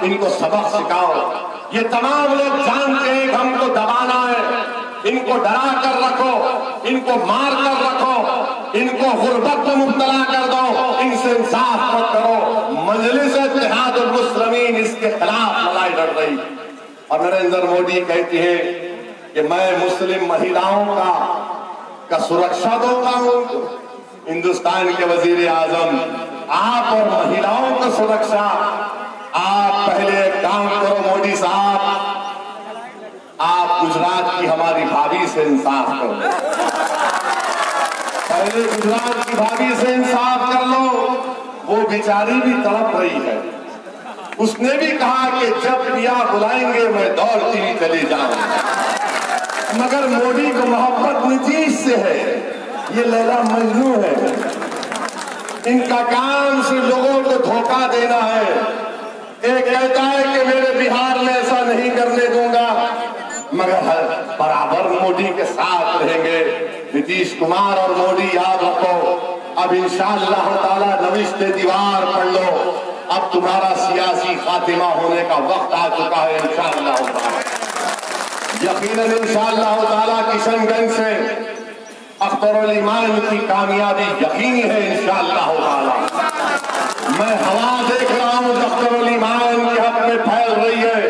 इनको सबक सिखाओ। ये तमाम लोग जानते हैं कि हमको दबाना है, इनको डरा कर रखो, इनको मार कर रखो, इनको गुर्बत में मुब्तला कर दो, इनसे इंसाफ मत करो। मजलिस इत्तेहादुल मुस्लिमीन इसके खिलाफ लड़ाई लड़ रही। और नरेंद्र मोदी कहती है कि मैं मुस्लिम महिलाओं का सुरक्षा दूंगा उनको। हिंदुस्तान के वजीर आजम, आप और महिलाओं का सुरक्षा, आप पहले एक काम करो मोदी साहब, आप गुजरात की हमारी भाभी से इंसाफ कर लो। पहले गुजरात की भाभी से इंसाफ कर लो, वो बेचारी भी तड़प रही है। उसने भी कहा कि जब पिया बुलाएंगे मैं दौड़ती हुई चली जाऊंगी। मगर मोदी को मोहब्बत नीतीश से है, ये लैला मजनू है। इनका काम सिर्फ लोगों को धोखा देना है। एक कहता है कि मेरे बिहार में ऐसा नहीं करने दूंगा, मगर हर बराबर मोदी के साथ रहेंगे। नीतीश कुमार और मोदी याद रखो, अब इंशाअल्लाह ताला नविश्ते दीवार पढ़ लो, अब तुम्हारा सियासी खातिमा होने का वक्त आ चुका है इंशाअल्लाह ताला। यकीनन इंशाअल्लाह ताला किशनगंज से अख्तरुल ईमान की कामयाबी यकीनी है इंशाअल्लाह ताला। मैं हवा देख रहा हूं अख्तरुल ईमान के हक में फैल रही है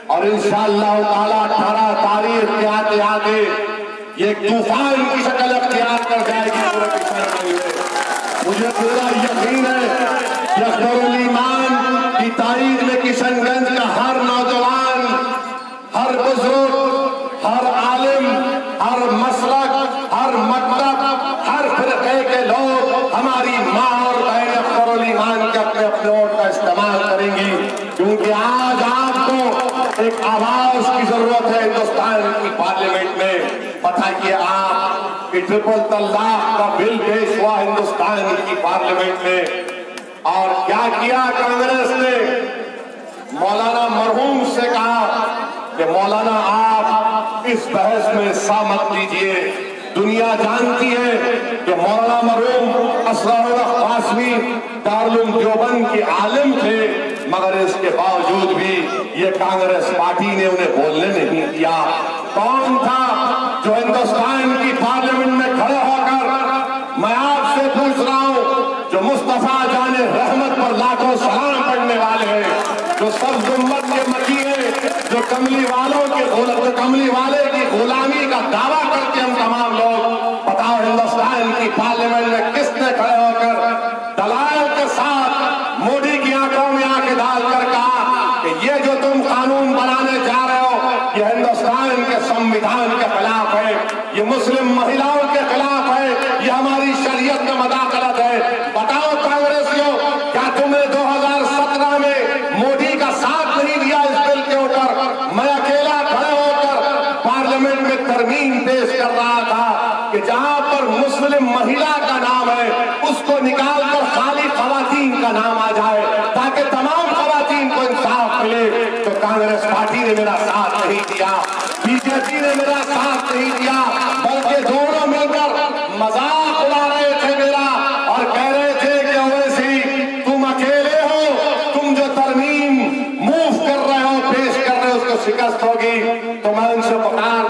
और इंशाअल्लाह ताला 18 तारीख के आते आते ये तूफान की शक्ल अख्तियार कर जाएगी पूरे किशनगंज में। मुझे पूरा यकीन है कि अख्तरुल ईमान की तारीख में किशनगंज का हर नौजवान, हर बुजुर्ग, हर आलिम, हर मसलक, हर मकतब, हर फिरके के लोग हमारी माँ और बहन अख्तरुल ईमान के अपने अपने वोट का इस्तेमाल करेंगी, क्योंकि आज आपको एक आवाज की जरूरत है हिंदुस्तान की पार्लियामेंट में। पता कि आप कि ट्रिपल तलाक का बिल पेश हुआ हिंदुस्तान की पार्लियामेंट में और क्या किया कांग्रेस ने, मौलाना मरहूम से कहा कि मौलाना आप इस बहस में हिस्सा मत लीजिए। दुनिया जानती है कि मौलाना मरहूम असरारुल्लाह कासमी दारुल देवबंद के आलिम थे, मगर इसके बावजूद भी ये कांग्रेस पार्टी ने उन्हें बोलने नहीं दिया। कौन था जो हिंदुस्तान की पार्लियामेंट में खड़े होकर, मैं आपसे पूछ रहा हूं, जो मुस्तफा जाने रहमत पर लाखों सलाम पढ़ने वाले हैं, जो सब उम्मत के मकी है, जो कमली वालों के कमली वाले की गुलामी का दावा करते हम तमाम लोग, बताओ हिंदुस्तान की पार्लियामेंट में किसने खड़े होकर दलाल के साथ मोदी की आंखों में आंखें डालकर कहा कि ये जो तुम कानून बनाने जा रहे हो ये हिंदुस्तान के संविधान के खिलाफ है, ये मुस्लिम महिलाओं के खिलाफ है, ये हमारी शरीयत में मदाखलत है। बताओ कांग्रेसियों, क्या तुमने 2017 में मोदी का साथ नहीं दिया इस बिल के ऊपर? मैं अकेला खड़े होकर पार्लियामेंट में तरमीम पेश कर रहा था कि जहां पर मुस्लिम महिला का नाम है उसको निकालकर खाली खवातीन का नाम आ जाए ताकि तमाम खवातीन को इंसाफ मिले। तो कांग्रेस पार्टी ने मेरा साथ नहीं दिया, बीजेपी ने मेरा साथ नहीं दिया, बल्कि दोनों मिलकर मजाक उड़ा रहे थे मेरा और कह रहे थे कि ओवैसी तुम अकेले हो, तुम जो तरमीम मूव कर रहे हो, पेश कर रहे हो, उसको शिकस्त होगी। तो मैं उनसे पुकार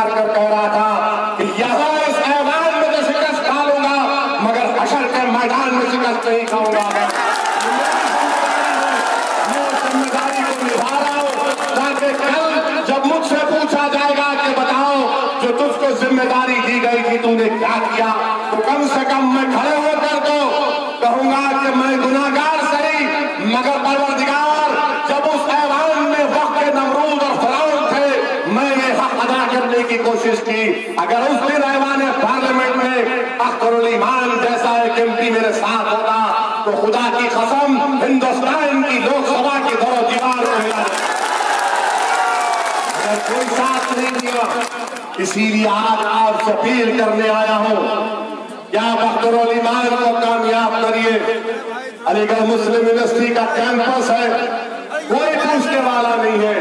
कर कह रहा था कि यहाँ इस ऐवान में तो शिकस्त खा लूंगा, मगर हशर के मैदान में शिकस्त नहीं खाऊंगा। मैं जिम्मेदारी को निभा रहा हूँ ताकि कल जब मुझसे पूछा जाएगा कि बताओ जो तुझको जिम्मेदारी दी गई थी तूने क्या किया, तो कम से कम मैं खड़े होकर तो कहूंगा कि मैं गुनाहगार सही, मगर परवरदिगार जब उस ऐवान में वक्त नमरूद और फिरौन थे मैंने हक अदा करने की कोशिश की। अगर उस दिन ऐवान पार्लियामेंट में अख्तरुल ईमान जैसा एक एमपी मेरे साथ होता तो खुदा की कसम हिंदुस्तान की लोकसभा की दरो दीवार को हिला देता। अगर कोई साथ नहीं दिया, इसीलिए आज आपसे अपील करने आया हूं कि आप अख्तरुल ईमान को कामयाब करिए। अलीगढ़ मुस्लिम यूनिवर्सिटी का कैंपस है, कोई पूछने वाला नहीं है।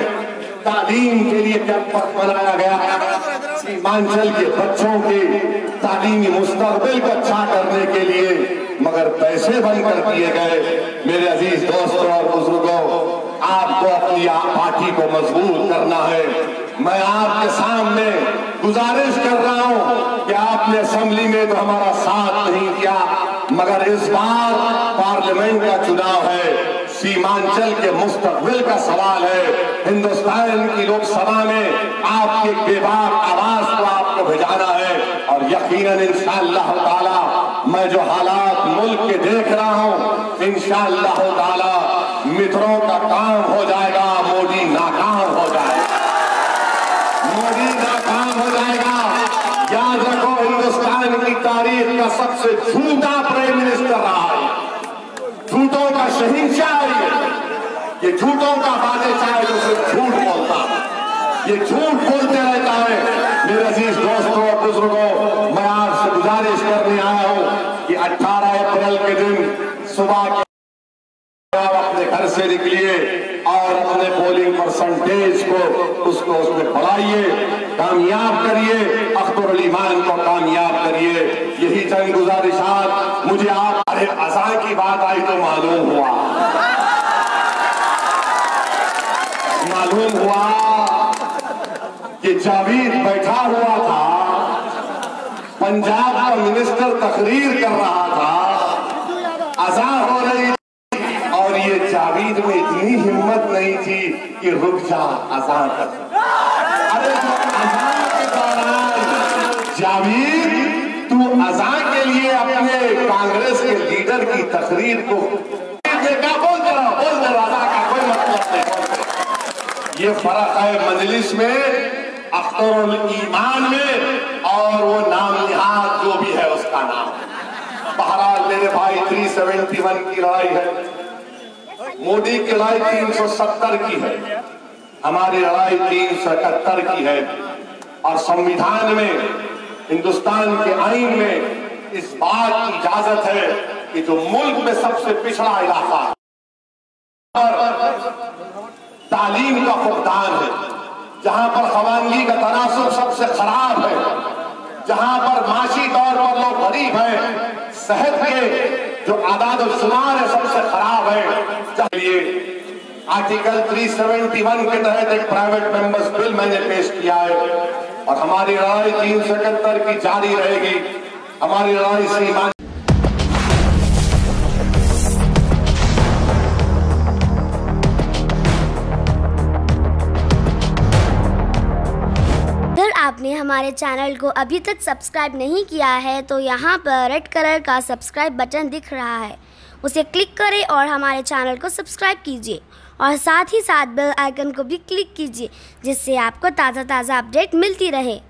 तालीम के लिए कैंपस बनाया गया है, सीमांचल के बच्चों के तालीमी मुस्तकबिल को अच्छा करने के लिए, मगर पैसे बंद कर दिए गए। मेरे अजीज दोस्तों और बुजुर्गों, आपको अपनी पार्टी को मजबूत करना है। मैं आपके सामने गुजारिश कर रहा हूं कि आपने असेंबली में तो हमारा साथ नहीं दिया, मगर इस बार पार्लियामेंट का चुनाव है, सीमांचल के मुस्तकबिल का सवाल है। हिंदुस्तान की लोकसभा में आपकी बेबाक आवाज को आपको भिजाना है और यकीनन इंशाअल्लाह ताला मैं जो हालात मुल्क के देख रहा हूं, इंशाअल्लाह ताला मित्रों का काम हो जाएगा, मोदी नाकाम हो जाएगा, मोदी नाकाम हो जाएगा। याद रखो, हिंदुस्तान की तारीख का सबसे झूठा प्राइम मिनिस्टर रहा है, झूठों का शहंशाह है। ये झूठों का बादशाह जो सिर्फ झूठ बोलता है, ये झूठ बोलते रहता है। मेरे अजीज दोस्तों और बुजुर्गों, मैं आपसे गुजारिश करने आया हूं कि 18 अप्रैल के दिन सुबह के अपने घर से निकलिए और अपने पोलिंग परसेंटेज को उसमें बढ़ाइए, कामयाब करिए, अख्तर अल ईमान को कामयाब करिए। यही चंद गुजारिशात मुझे आप अज़ान की बात आई तो मालूम हुआ कि जावेद बैठा हुआ था, पंजाब का मिनिस्टर तकरीर कर रहा था, अज़ान हो रही थी और ये जावेद में इतनी हिम्मत नहीं थी कि रुक जा अज़ान कर। अरे अज़ान के दौरान जावेद तू अज़ान के लिए अपने कांग्रेस के लीडर की तकरीर को बोलते रहो, अज़ान का कोई मतलब नहीं। ये फर्क है मजलिस में, अख्तर ईमान में, और वो नाम निहाद जो भी है उसका नाम। बहरहाल मेरे भाई 371 की लड़ाई है, मोदी की लड़ाई 370 की है, हमारी लड़ाई 371 की है। और संविधान में, हिंदुस्तान के आईन में इस बात की इजाजत है कि जो मुल्क में सबसे पिछड़ा इलाका तालीम का फुकदान है, जहां पर खवानगी का तनासुब सबसे खराब है, जहां पर माशी तौर पर लोग गरीब हैं, सेहत के जो आदाद और शुमार है सबसे खराब है। चलिए आर्टिकल 371 के तहत एक प्राइवेट मेंबर्स बिल मैंने पेश किया है और हमारी लड़ाई 371 की जारी रहेगी। हमारी लड़ाई सीमा आपने हमारे चैनल को अभी तक सब्सक्राइब नहीं किया है तो यहाँ पर रेड कलर का सब्सक्राइब बटन दिख रहा है, उसे क्लिक करें और हमारे चैनल को सब्सक्राइब कीजिए और साथ ही साथ बेल आइकन को भी क्लिक कीजिए, जिससे आपको ताज़ा अपडेट मिलती रहे।